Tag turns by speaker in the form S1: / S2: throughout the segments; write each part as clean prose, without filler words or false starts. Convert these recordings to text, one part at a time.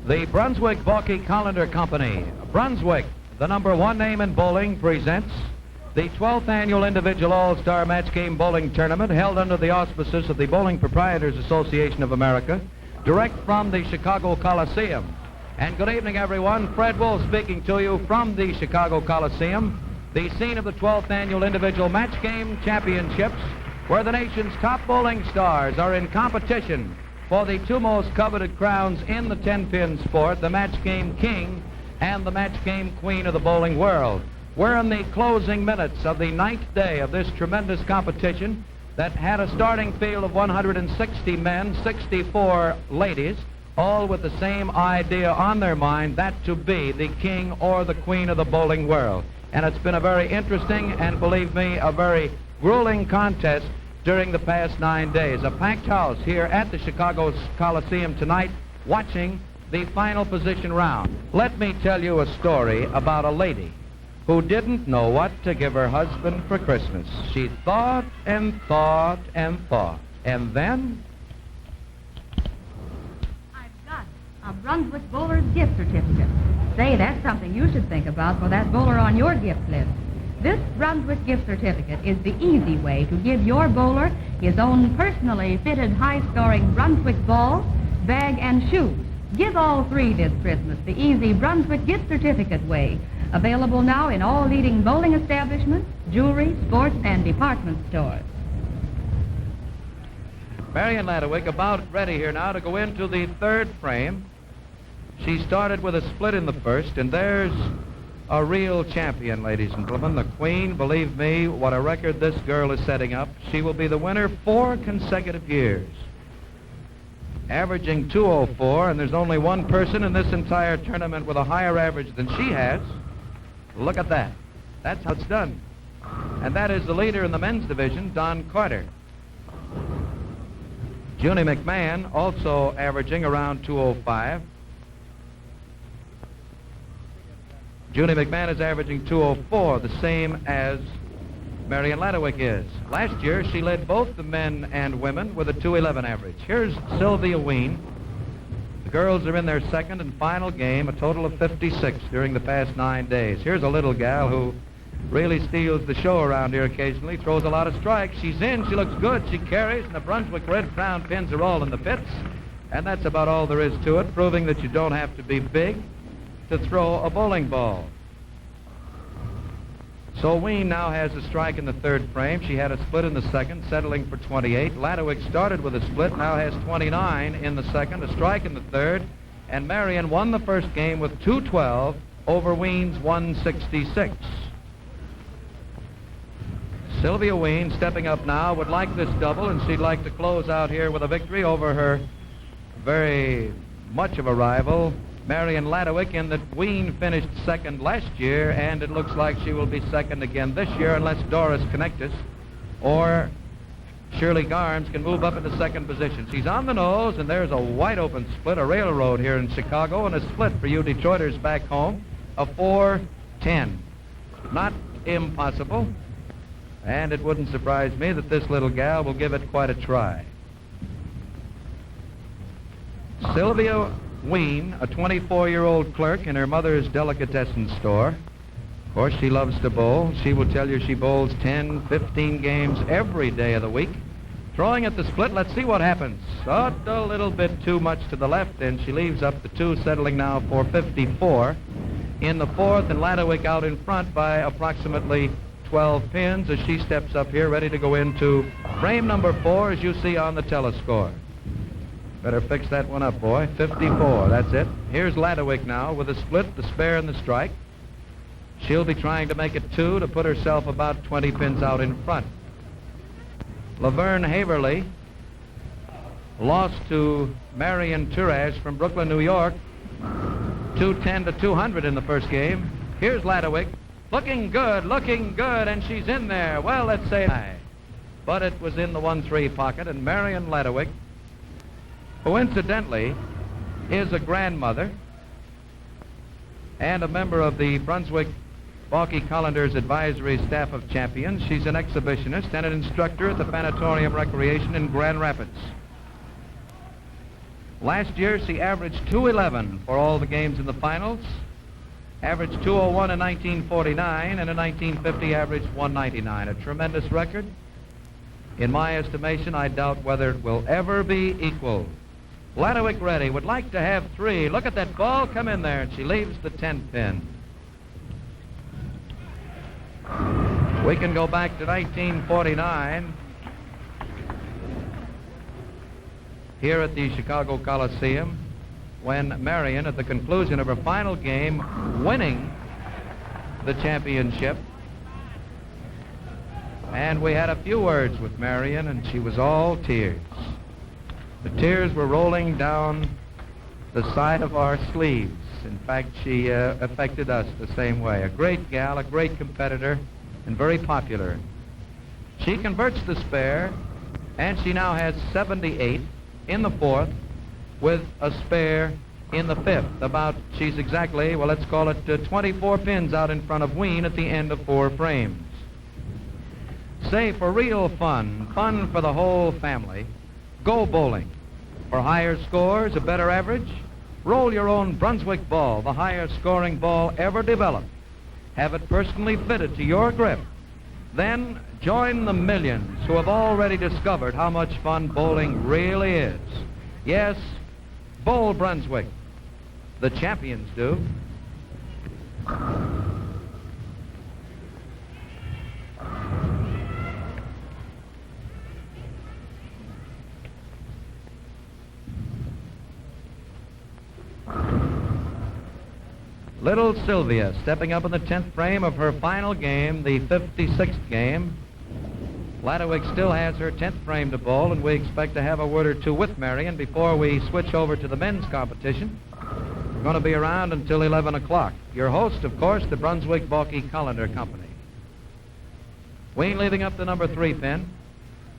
S1: The Brunswick Balky Colander Company, Brunswick, the #1 name in bowling, presents the 12th Annual Individual All-Star Match Game Bowling Tournament held under the auspices of the Bowling Proprietors Association of America, direct from the Chicago Coliseum. And good evening, everyone. Fred Wolf speaking to you from the Chicago Coliseum, the scene of the 12th Annual Individual Match Game Championships, where the nation's top bowling stars are in competition for the two most coveted crowns in the 10-pin sport, the Match Game King and the Match Game Queen of the bowling world. We're in the closing minutes of the 9th day of this tremendous competition that had a starting field of 160 men, 64 ladies, all with the same idea on their mind, that to be the king or the queen of the bowling world. And it's been a very interesting and, believe me, a very grueling contest during the past 9 days. A packed house here at the Chicago Coliseum tonight watching the final position round. Let me tell you a story about a lady who didn't know what to give her husband for Christmas. She thought and thought and thought. And then...
S2: I've got a Brunswick Bowler's gift certificate. Say, that's something you should think about for that bowler on your gift list. This Brunswick gift certificate is the easy way to give your bowler his own personally fitted high-scoring Brunswick ball, bag, and shoes. Give all three this Christmas the easy Brunswick gift certificate way. Available now in all leading bowling establishments, jewelry, sports, and department stores.
S1: Marion Ladwick about ready here now to go into the third frame. She started with a split in the first, and there's a real champion, ladies and gentlemen. The Queen, believe me, what a record this girl is setting up. She will be the winner 4 consecutive years, averaging 204, and there's only one person in this entire tournament with a higher average than she has. Look at that. That's how it's done. And that is the leader in the men's division, Don Carter. Junie McMahon also averaging around 205. Junie McMahon is averaging 204, the same as Marion Ladwick is. Last year, she led both the men and women with a 211 average. Here's Sylvia Ween. The girls are in their second and final game, a total of 56 during the past 9 days. Here's a little gal who really steals the show around here occasionally, throws a lot of strikes. She's in, she looks good, she carries, and the Brunswick Red Crown pins are all in the pits. And that's about all there is to it, proving that you don't have to be big to throw a bowling ball. So Ween now has a strike in the third frame. She had a split in the second, settling for 28. Ladwick started with a split, now has 29 in the second, a strike in the third, and Marion won the first game with 212 over Ween's 166. Sylvia Ween, stepping up now, would like this double, and she'd like to close out here with a victory over her very much of a rival, Marion Ladwick, in that Ween finished second last year, and it looks like she will be second again this year unless Doris Connectus or Shirley Garms can move up into second position. She's on the nose, and there's a wide-open split, a railroad here in Chicago, and a split for you Detroiters back home, a 4-10. Not impossible, and it wouldn't surprise me that this little gal will give it quite a try. Sylvia Ween, a 24-year-old clerk in her mother's delicatessen store. Of course, she loves to bowl. She will tell you she bowls 10, 15 games every day of the week. Throwing at the split, let's see what happens. A little bit too much to the left, and she leaves up the 2, settling now for 54 in the fourth, and Ladwick out in front by approximately 12 pins as she steps up here, ready to go into frame number 4, as you see on the telescore. Better fix that one up, boy. 54, that's it. Here's Ladwick now with a split, the spare, and the strike. She'll be trying to make it 2 to put herself about 20 pins out in front. Laverne Haverly lost to Marion Turash from Brooklyn, New York, 210 to 200 in the first game. Here's Ladwick, looking good, and she's in there. Well, let's say high. But it was in the 1-3 pocket, and Marion Ladwick, who incidentally is a grandmother and a member of the Brunswick Balky Colander's advisory staff of champions. She's an exhibitionist and an instructor at the Panatorium Recreation in Grand Rapids. Last year, she averaged 211 for all the games in the finals, averaged 201 in 1949, and in 1950 averaged 199. A tremendous record. In my estimation, I doubt whether it will ever be equaled. Ladowicz ready, would like to have 3. Look at that ball come in there, and she leaves the 10th pin. We can go back to 1949. Here at the Chicago Coliseum, when Marion, at the conclusion of her final game, winning the championship, and we had a few words with Marion, and she was all tears. The tears were rolling down the side of our sleeves. In fact, she affected us the same way. A great gal, a great competitor, and very popular. She converts the spare, and she now has 78 in the 4th with a spare in the 5th. She's exactly, well, let's call it 24 pins out in front of Wien at the end of 4 frames. Say, for real fun for the whole family, go bowling. For higher scores, a better average, roll your own Brunswick ball, the highest scoring ball ever developed. Have it personally fitted to your grip. Then join the millions who have already discovered how much fun bowling really is. Yes, bowl Brunswick. The champions do. Little Sylvia stepping up in the 10th frame of her final game, the 56th game. Ladowicz still has her 10th frame to bowl, and we expect to have a word or two with Marion before we switch over to the men's competition. We're going to be around until 11 o'clock. Your host, of course, the Brunswick Balky Colander Company. Wien leaving up the number 3 pin.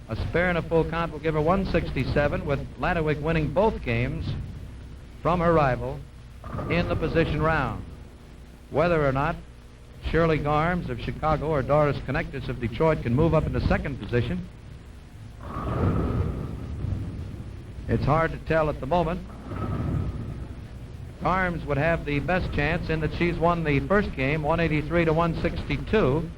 S1: A spare and a full count will give her 167, with Ladowicz winning both games from her rival in the position round. Whether or not Shirley Garms of Chicago or Doris Connectus of Detroit can move up into 2nd position, it's hard to tell at the moment. Garms would have the best chance in that she's won the first game 183 to 162.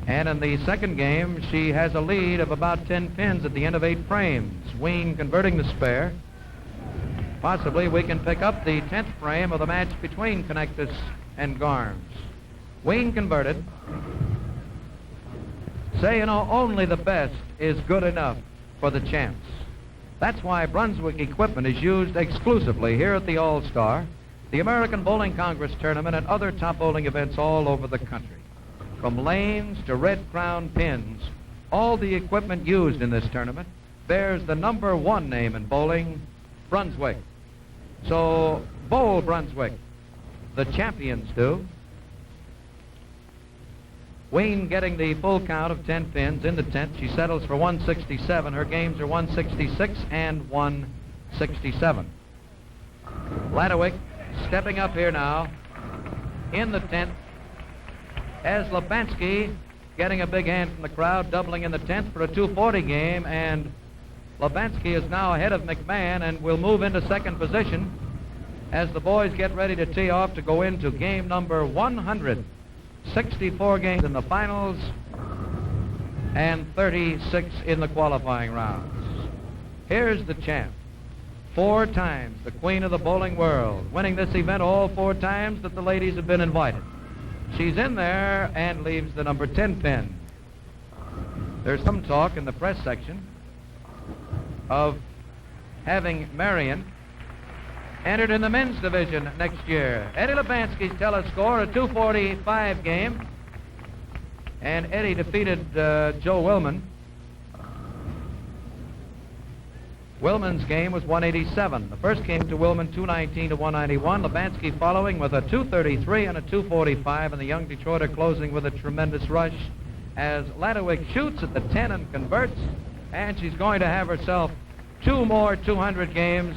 S1: And in the second game, she has a lead of about 10 pins at the end of 8 frames. Wien converting the spare. Possibly we can pick up the 10th frame of the match between Connectus and Garms. Wien converted. Say, you know, only the best is good enough for the champs. That's why Brunswick equipment is used exclusively here at the All-Star, the American Bowling Congress Tournament, and other top bowling events all over the country. From lanes to Red Crown pins, all the equipment used in this tournament bears the number 1 name in bowling, Brunswick. So, bowl Brunswick. The champions do. Wien getting the full count of 10 pins in the 10th. She settles for 167. Her games are 166 and 167. Ladowicz stepping up here now in the 10th. As Labansky getting a big hand from the crowd, doubling in the 10th for a 240 game, and Labansky is now ahead of McMahon and will move into 2nd position as the boys get ready to tee off to go into game number 100. 64 games in the finals and 36 in the qualifying rounds. Here's the champ. 4 times the queen of the bowling world, winning this event all 4 times that the ladies have been invited. She's in there and leaves the number 10 pin. There's some talk in the press section of having Marion entered in the men's division next year. Eddie Labansky's telescore, a 245 game, and Eddie defeated Joe Willman. Willman's game was 187. The first came to Willman 219 to 191. Labansky following with a 233 and a 245, and the young Detroiter closing with a tremendous rush as Ladowicz shoots at the 10 and converts, and she's going to have herself 2 more 200 games,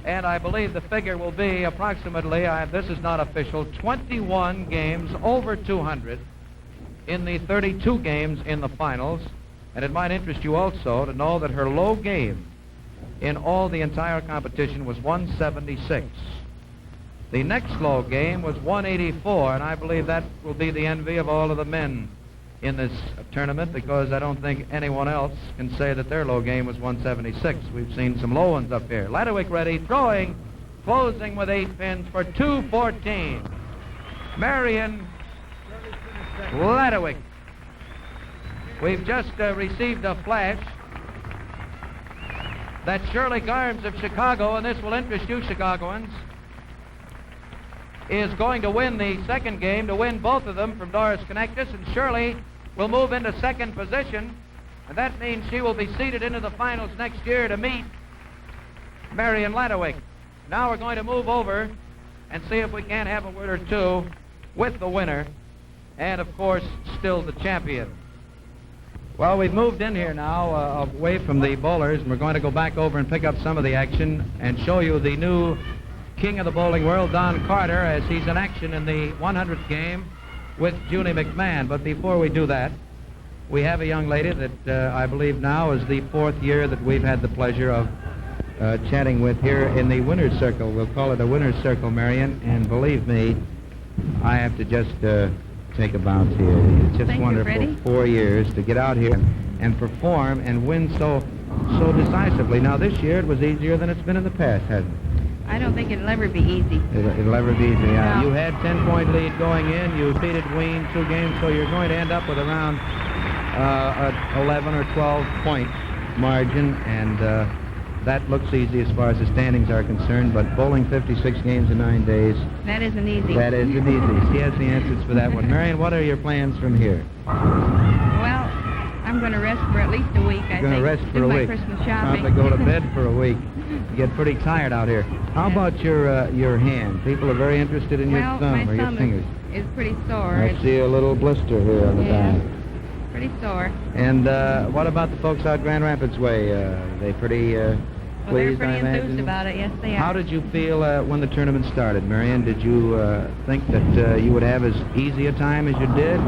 S1: and I believe the figure will be approximately, this is not official, 21 games over 200 in the 32 games in the finals. And it might interest you also to know that her low game in all the entire competition was 176. The next low game was 184, and I believe that will be the envy of all of the men in this tournament, because I don't think anyone else can say that their low game was 176. We've seen some low ones up here. Ladderwick ready, throwing, closing with 8 pins for 214. Marion Ladderwick. We've just received a flash that Shirley Garms of Chicago, and this will interest you Chicagoans, is going to win the second game, to win both of them from Doris Connectus, and Shirley will move into second position, and that means she will be seeded into the finals next year to meet Marion Ladderwick. Now we're going to move over and see if we can't have a word or two with the winner, and of course, still the champion. Well, we've moved in here now away from the bowlers, and we're going to go back over and pick up some of the action and show you the new king of the bowling world, Don Carter, as he's in action in the 100th game with Junie McMahon. But before we do that, we have a young lady that I believe now is the 4th year that we've had the pleasure of chatting with here in the winner's circle. We'll call it a winner's circle, Marion, and believe me, I have to just take a bounce here. It's just wonderful, 4 years to get out here and perform and win so decisively. Now, this year it was easier than it's been in the past, hasn't it?
S2: I don't think it'll ever be easy.
S1: It'll ever be easy.
S2: No.
S1: You had 10-point lead going in. You defeated Ween 2 games, so you're going to end up with around an 11 or 12-point margin, and that looks easy as far as the standings are concerned, but bowling 56 games in 9 days...
S2: That isn't easy.
S1: That isn't easy. She has the answers for that one. Marion, what are your plans from here?
S2: Well, I'm going to rest for at least a week, I think.
S1: You're going to rest for a week.
S2: Christmas shopping.
S1: Probably go to bed for a week. You get pretty tired out here. How about your hand? People are very interested in your thumb or your fingers.
S2: Is pretty sore.
S1: I see a little blister here on the back.
S2: Pretty sore.
S1: And what about the folks out Grand Rapids way? They pretty pleased,
S2: they're
S1: I
S2: pretty
S1: imagine?
S2: enthused about it. Yes, they are.
S1: How did you feel when the tournament started, Marion? Did you think that you would have as easy a time as you did?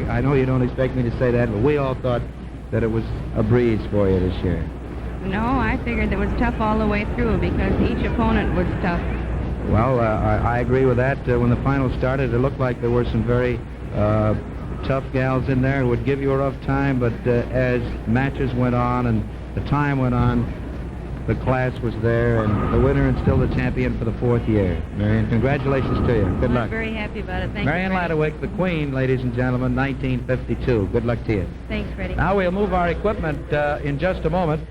S1: I know you don't expect me to say that, but we all thought that it was a breeze for you this year.
S2: No, I figured it was tough all the way through because each opponent was tough.
S1: Well, I agree with that. When the final started, it looked like there were some very tough gals in there who would give you a rough time, but as matches went on and the time went on, the class was there, and the winner and still the champion for the 4th year. Marion, congratulations to you. Good luck.
S2: I'm very happy about it. Thank
S1: Marion
S2: you, Freddie.
S1: Ladderwick, the Queen, ladies and gentlemen, 1952. Good luck to you.
S2: Thanks, Freddie.
S1: Now we'll move our equipment in just a moment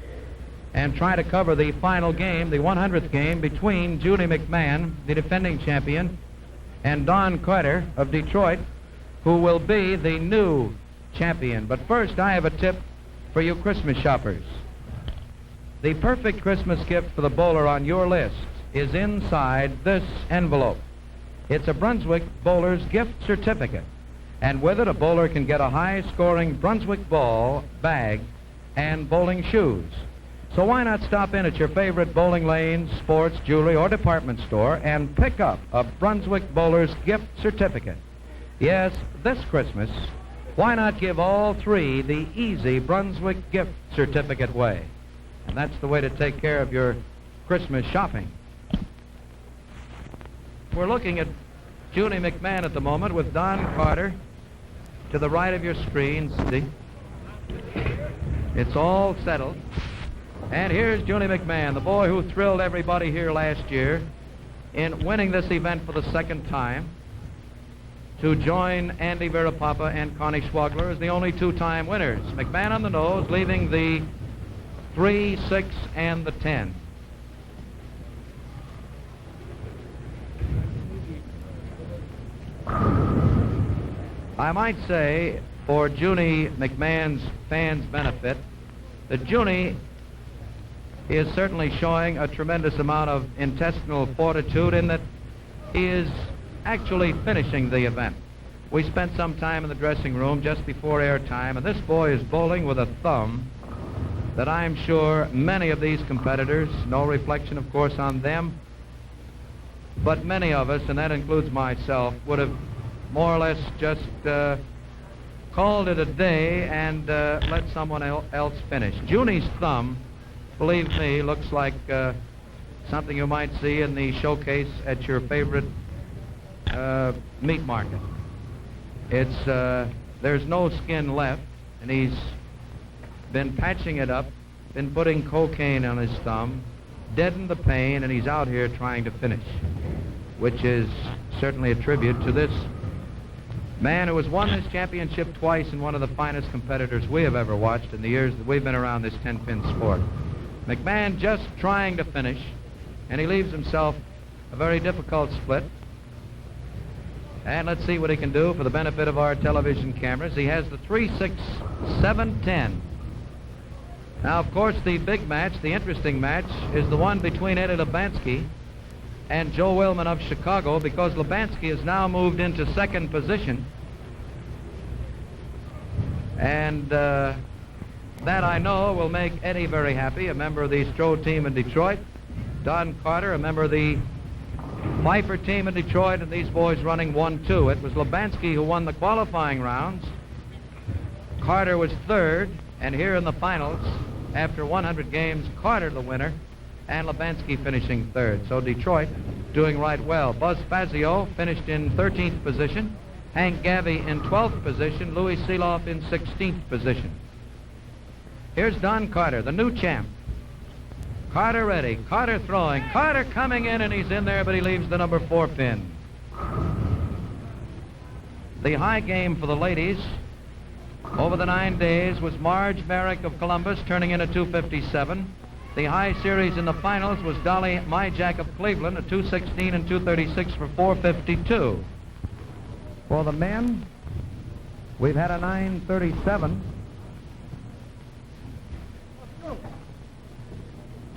S1: and try to cover the final game, the 100th game, between Junie McMahon, the defending champion, and Don Carter of Detroit, who will be the new champion. But first, I have a tip for you Christmas shoppers. The perfect Christmas gift for the bowler on your list is inside this envelope. It's a Brunswick Bowler's Gift Certificate, and with it, a bowler can get a high-scoring Brunswick ball, bag, and bowling shoes. So why not stop in at your favorite bowling lane, sports, jewelry, or department store and pick up a Brunswick Bowler's Gift Certificate? Yes, this Christmas, why not give all 3 the easy Brunswick Gift Certificate way? And that's the way to take care of your Christmas shopping. We're looking at Junie McMahon at the moment with Don Carter to the right of your screen. See? It's all settled. And here's Junie McMahon, the boy who thrilled everybody here last year in winning this event for the 2nd time, to join Andy Virapapa and Connie Schwagler as the only 2-time winners. McMahon on the nose, leaving the 3, 6, and the 10. I might say, for Junie McMahon's fans' benefit, that Junie is certainly showing a tremendous amount of intestinal fortitude in that he is actually finishing the event. We spent some time in the dressing room just before airtime, and this boy is bowling with a thumb that I'm sure many of these competitors, no reflection, of course, on them, but many of us, and that includes myself, would have more or less just called it a day and let someone else finish. Junie's thumb believe me, looks like something you might see in the showcase at your favorite meat market. It's there's no skin left, and he's been patching it up, been putting cocaine on his thumb, deadened the pain, and he's out here trying to finish, which is certainly a tribute to this man who has won this championship twice and one of the finest competitors we have ever watched in the years that we've been around this 10-pin sport. McMahon just trying to finish, and he leaves himself a very difficult split. And let's see what he can do for the benefit of our television cameras. He has the 3-6-7-10. Now, of course, the big match, the interesting match, is the one between Eddie Lubanski and Joe Willman of Chicago, because Lubanski has now moved into second position. And that, I know, will make Eddie very happy, a member of the Strode team in Detroit. Don Carter, a member of the Pfeiffer team in Detroit, and these boys running 1-2. It was Lubanski who won the qualifying rounds. Carter was third, and here in the finals, after 100 games, Carter the winner, and Lubanski finishing third. So Detroit doing right well. Buzz Fazio finished in 13th position, Hank Gavi in 12th position, Louis Seeloff in 16th position. Here's Don Carter, the new champ. Carter ready, Carter throwing, Carter coming in, and he's in there, but he leaves the number 4 pin. The high game for the ladies over the 9 days was Marge Merrick of Columbus, turning in a 257. The high series in the finals was Dolly Myjack of Cleveland, a 216 and 236 for 452. For the men, we've had a 937.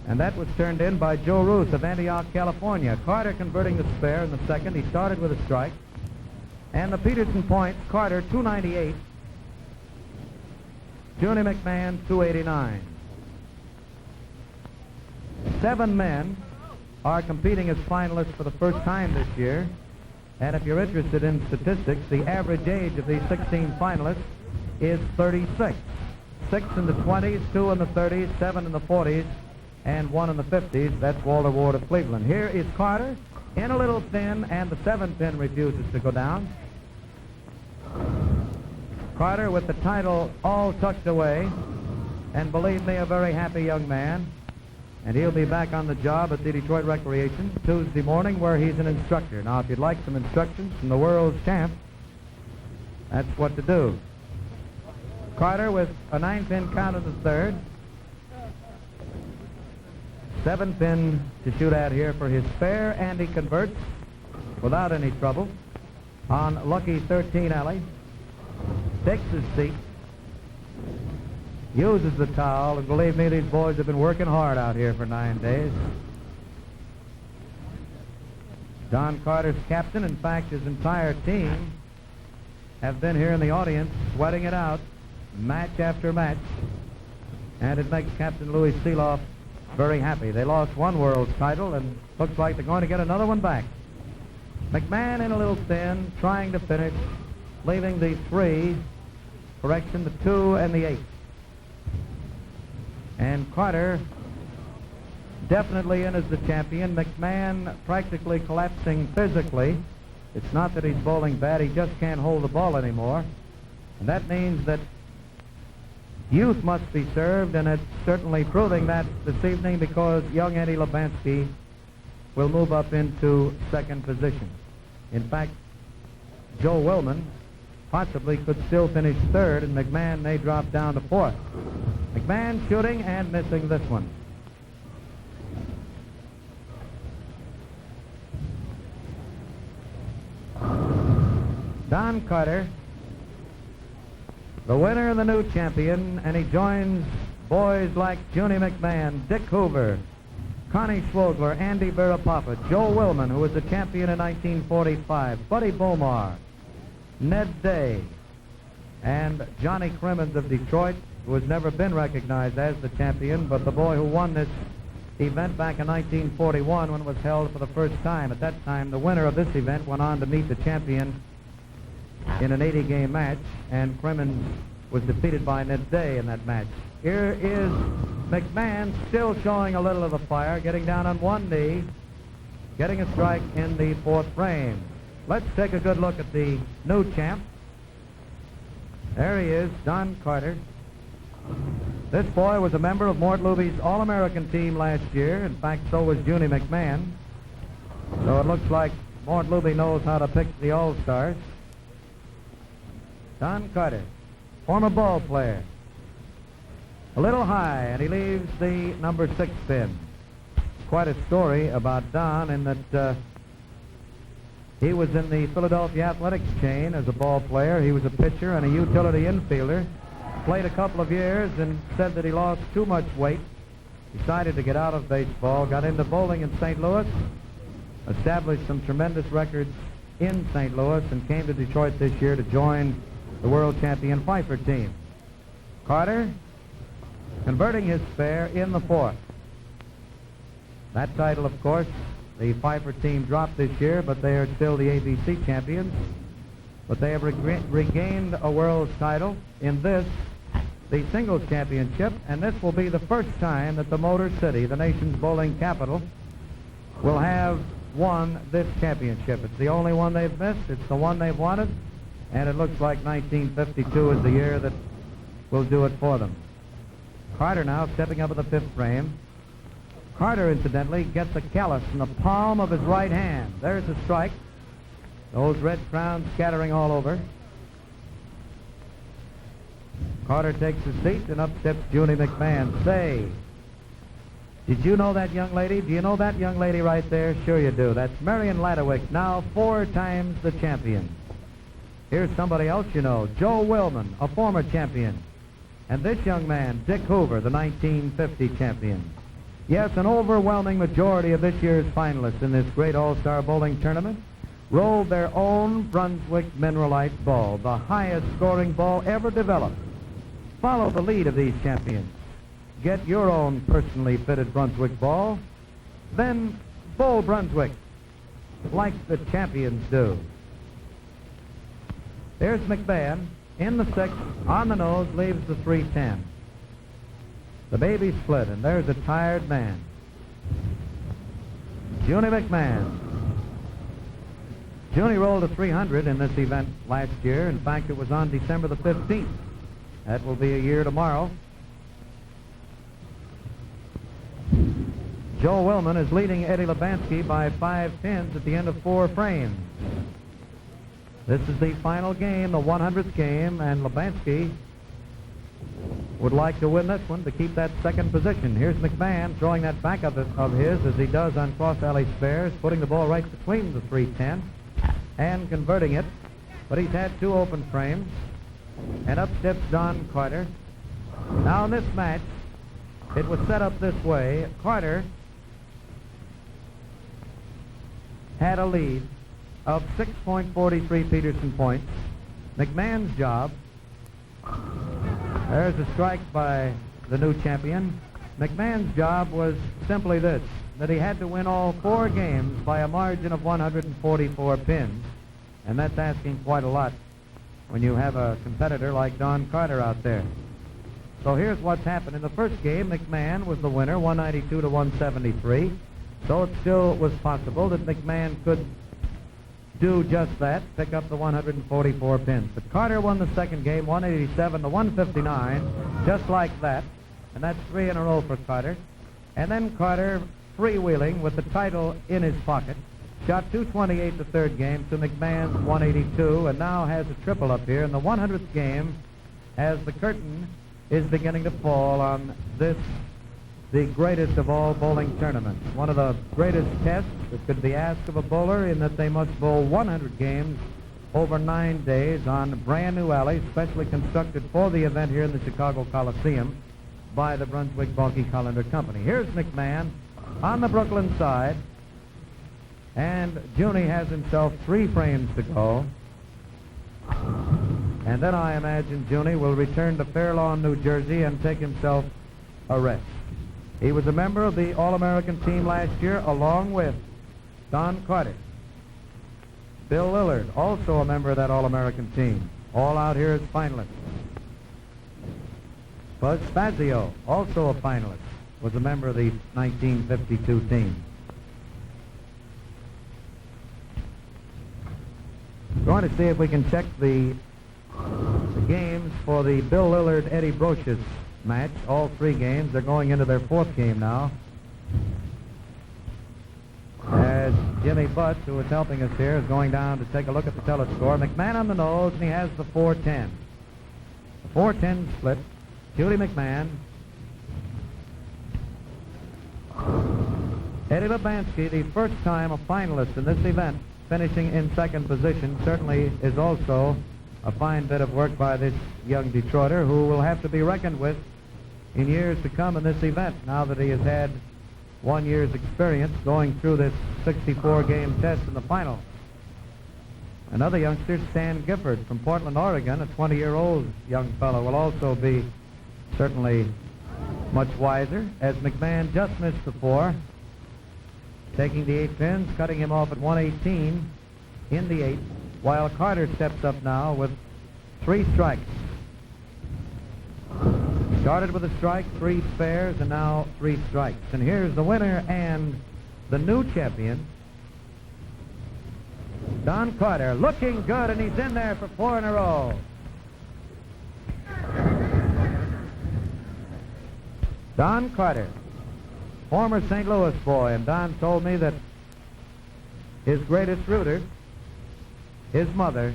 S1: And that was turned in by Joe Roos of Antioch, California. Carter converting the spare in the second. He started with a strike. And the Peterson points, Carter 298. Junie McMahon 289. 7 men are competing as finalists for the first time this year. And if you're interested in statistics, the average age of these 16 finalists is 36. 6 in the 20s, 2 in the 30s, 7 in the 40s, and 1 in the 50s. That's Walter Ward of Cleveland. Here is Carter in a little pin, and the 7-pin refuses to go down. Carter with the title all tucked away, and believe me, a very happy young man. And he'll be back on the job at the Detroit Recreation Tuesday morning, where he's an instructor. Now, if you'd like some instructions from the world's champ, that's what to do. Carter with a 9-pin count in the third. 7-pin to shoot at here for his spare, and he converts without any trouble on lucky 13 alley. Takes his seat, uses the towel, and believe me, these boys have been working hard out here for 9 days. Don Carter's captain, in fact, his entire team, have been here in the audience sweating it out match after match, and it makes Captain Louis Seeloff very happy. They lost one world title, and looks like they're going to get another one back. McMahon in a little thin, trying to finish, leaving the 3, correction, the 2 and the 8. And Carter definitely in as the champion. McMahon practically collapsing physically. It's not that he's bowling bad, he just can't hold the ball anymore. And that means that youth must be served, and it's certainly proving that this evening, because young Eddie Lubanski will move up into second position. In fact, Joe Willman possibly could still finish third, and McMahon may drop down to fourth. McMahon shooting and missing this one. Don Carter, the winner and the new champion, and he joins boys like Junie McMahon, Dick Hoover, Connie Schwogler, Andy Barapapa, Joe Willman, who was the champion in 1945, Buddy Bomar, Ned Day, and Johnny Crimmins of Detroit, who has never been recognized as the champion, but the boy who won this event back in 1941 when it was held for the first time. At that time, the winner of this event went on to meet the champion in an 80-game match, and Crimmins was defeated by Ned Day in that match. Here is McMahon still showing a little of the fire, getting down on one knee, getting a strike in the fourth frame. Let's take a good look at the new champ. There he is, Don Carter. This boy was a member of Mort Luby's All-American team last year. In fact, so was Junie McMahon. So it looks like Mort Luby knows how to pick the All-Stars. Don Carter, former ball player. A little high, and he leaves the number 6 pin. Quite a story about Don in that he was in the Philadelphia Athletics chain as a ball player. He was a pitcher and a utility infielder. Played a couple of years and said that he lost too much weight. Decided to get out of baseball, got into bowling in St. Louis, established some tremendous records in St. Louis, and came to Detroit this year to join the world champion Pfeiffer team. Carter converting his spare in the fourth. That title, of course, the Pfeiffer team dropped this year, but they are still the ABC champions. But they have regained a world's title in this, the singles championship, and this will be the first time that the Motor City, the nation's bowling capital, will have won this championship. It's the only one they've missed. It's the one they've wanted, and it looks like 1952 is the year that will do it for them. Carter now stepping up at the fifth frame. Carter, incidentally, gets a callus in the palm of his right hand. There's a strike. Those red crowns scattering all over. Carter takes his seat, and up steps Junie McMahon. Say, did you know that young lady? Do you know that young lady right there? Sure you do. That's Marion Ladderwick, now 4 times the champion. Here's somebody else you know, Joe Willman, a former champion. And this young man, Dick Hoover, the 1950 champion. Yes, an overwhelming majority of this year's finalists in this great all-star bowling tournament rolled their own Brunswick Mineralite ball, the highest scoring ball ever developed. Follow the lead of these champions. Get your own personally fitted Brunswick ball, then bowl Brunswick like the champions do. There's McMahon in the 6th, on the nose, leaves the 310. The baby split, and there's a tired man. Junie McMahon. Junie rolled a 300 in this event last year. In fact, it was on December the 15th. That will be a year tomorrow. Joe Willman is leading Eddie Lubanski by 5 pins at the end of 4 frames. This is the final game, the 100th game, and Lubanski would like to win this one to keep that second position. Here's McMahon throwing that back of his as he does on cross alley spares, putting the ball right between the 310 and converting it. But he's had 2 open frames, and up steps Don Carter. Now in this match, it was set up this way. Carter had a lead of 6.43 Peterson points. McMahon's job, there's a strike by the new champion. McMahon's job was simply this, that he had to win all 4 games by a margin of 144 pins. And that's asking quite a lot when you have a competitor like Don Carter out there. So here's what's happened. In the first game, McMahon was the winner, 192 to 173. So it still was possible that McMahon could do just that, pick up the 144 pins. But Carter won the second game, 187 to 159, just like that. And that's 3 in a row for Carter. And then Carter, freewheeling with the title in his pocket, shot 228 the third game to McMahon's 182, and now has a triple up here in the 100th game as the curtain is beginning to fall on this, the greatest of all bowling tournaments. One of the greatest tests that could be asked of a bowler, in that they must bowl 100 games over 9 days on brand new alleys, specially constructed for the event here in the Chicago Coliseum by the Brunswick Balke Collender Company. Here's McMahon on the Brooklyn side, and Junie has himself 3 frames to go. And then I imagine Junie will return to Fair Lawn, New Jersey, and take himself a rest. He was a member of the All-American team last year, along with Don Carter. Bill Lillard, also a member of that All-American team, all out here as finalists. Buzz Fazio, also a finalist, was a member of the 1952 team. Going to see if we can check the games for the Bill Lillard-Eddie Brocious match. All three games. They're going into their fourth game now. As Jimmy Butts, who is helping us here, is going down to take a look at the telescore. McMahon on the nose, and he has the 410. The 410 split. Judy McMahon. Eddie Lubanski, the first time a finalist in this event, finishing in second position, certainly is also a fine bit of work by this young Detroiter, who will have to be reckoned with in years to come in this event, now that he has had 1 year's experience going through this 64-game test in the final. Another youngster, Stan Gifford from Portland, Oregon, a 20-year-old young fellow, will also be certainly much wiser, as McMahon just missed the 4, taking the 8 pins, cutting him off at 118 in the 8th, while Carter steps up now with 3 strikes. Started with a strike, 3 spares, and now 3 strikes. And here's the winner and the new champion, Don Carter, looking good, and he's in there for 4 in a row. Don Carter, former St. Louis boy, and Don told me that his greatest rooter, his mother,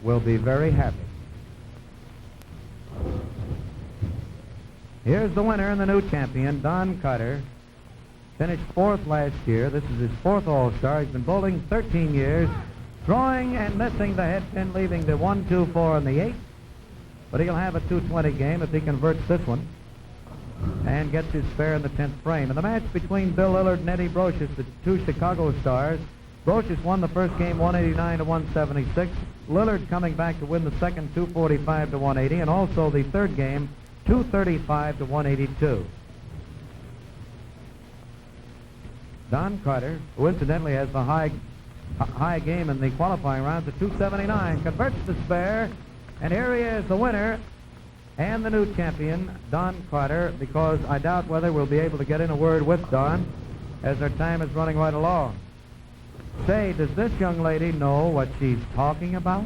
S1: will be very happy. Here's the winner and the new champion, Don Carter. Finished 4th last year. This is his 4th All-Star. He's been bowling 13 years, throwing and missing the head pin, leaving the 1-2-4 in the 8th. But he'll have a 220 game if he converts this one and gets his spare in the 10th frame. In the match between Bill Lillard and Eddie Brocious, the 2 Chicago stars, Brocious won the first game 189 to 176. Lillard coming back to win the second 245 to 180, and also the third game 235 to 182. Don Carter, who incidentally has the high game in the qualifying rounds at 279, converts the spare, and here he is, the winner and the new champion, Don Carter, because I doubt whether we'll be able to get in a word with Don as our time is running right along. Say, does this young lady know what she's talking about?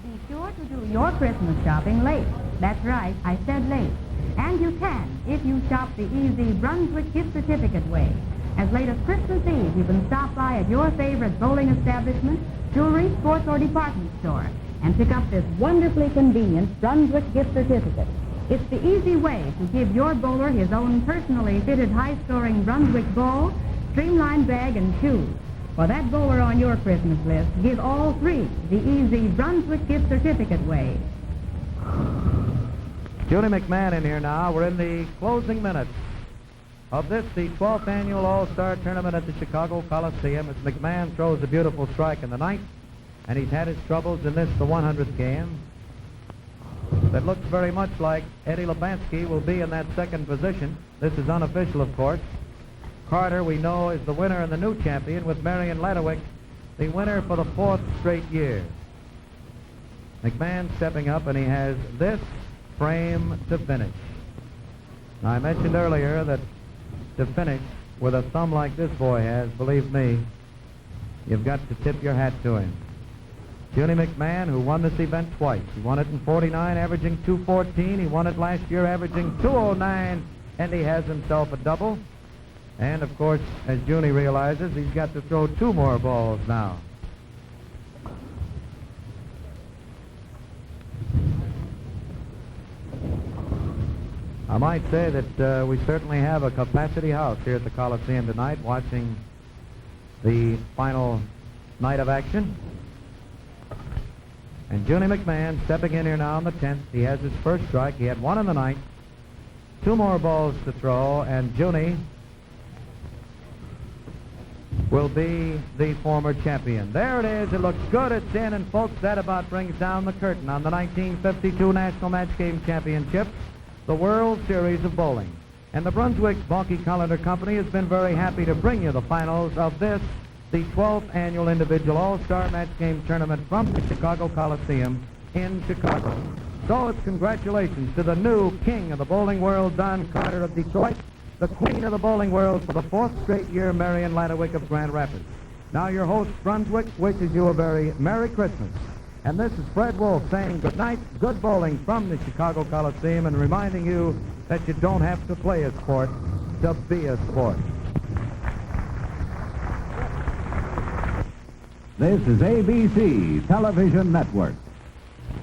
S2: Be sure to do your Christmas shopping late. That's right, I said late. And you can if you shop the easy Brunswick gift certificate way. As late as Christmas Eve, you can stop by at your favorite bowling establishment, jewelry, sports, or department store and pick up this wonderfully convenient Brunswick gift certificate. It's the easy way to give your bowler his own personally fitted high-scoring Brunswick ball, streamlined bag, and shoes. For that bowler on your Christmas list, give all 3 the easy Brunswick gift certificate way.
S1: Judy McMahon in here now. We're in the closing minutes of this, the 12th annual All-Star Tournament at the Chicago Coliseum, as McMahon throws a beautiful strike in the 9th, and he's had his troubles in this, the 100th game. That looks very much like Eddie Lubanski will be in that second position. This is unofficial, of course. Carter, we know, is the winner and the new champion, with Marion Ladowicz the winner for the 4th straight year. McMahon stepping up, and he has this frame to finish. Now, I mentioned earlier that to finish with a thumb like this boy has, believe me, you've got to tip your hat to him. Judy McMahon, who won this event twice. He won it in 49, averaging 214. He won it last year, averaging 209, and he has himself a double. And, of course, as Junie realizes, he's got to throw 2 more balls now. I might say that we certainly have a capacity house here at the Coliseum tonight, watching the final night of action. And Junie McMahon stepping in here now on the 10th. He has his first strike. He had 1 in the 9th. 2 more balls to throw, and Junie will be the former champion. There it is. It looks good. It's in, and folks, that about brings down the curtain on the 1952 National Match Game Championship, the World Series of Bowling. And the Brunswick Balky Colander Company has been very happy to bring you the finals of this, the 12th annual individual All-Star Match Game Tournament from the Chicago Coliseum in Chicago. So it's congratulations to the new king of the bowling world, Don Carter of Detroit, the queen of the bowling world for the 4th straight year, Marion Latterwick of Grand Rapids. Now your host, Brunswick, wishes you a very Merry Christmas. And this is Fred Wolf saying good night, good bowling from the Chicago Coliseum, and reminding you that you don't have to play a sport to be a sport.
S3: This is ABC Television Network.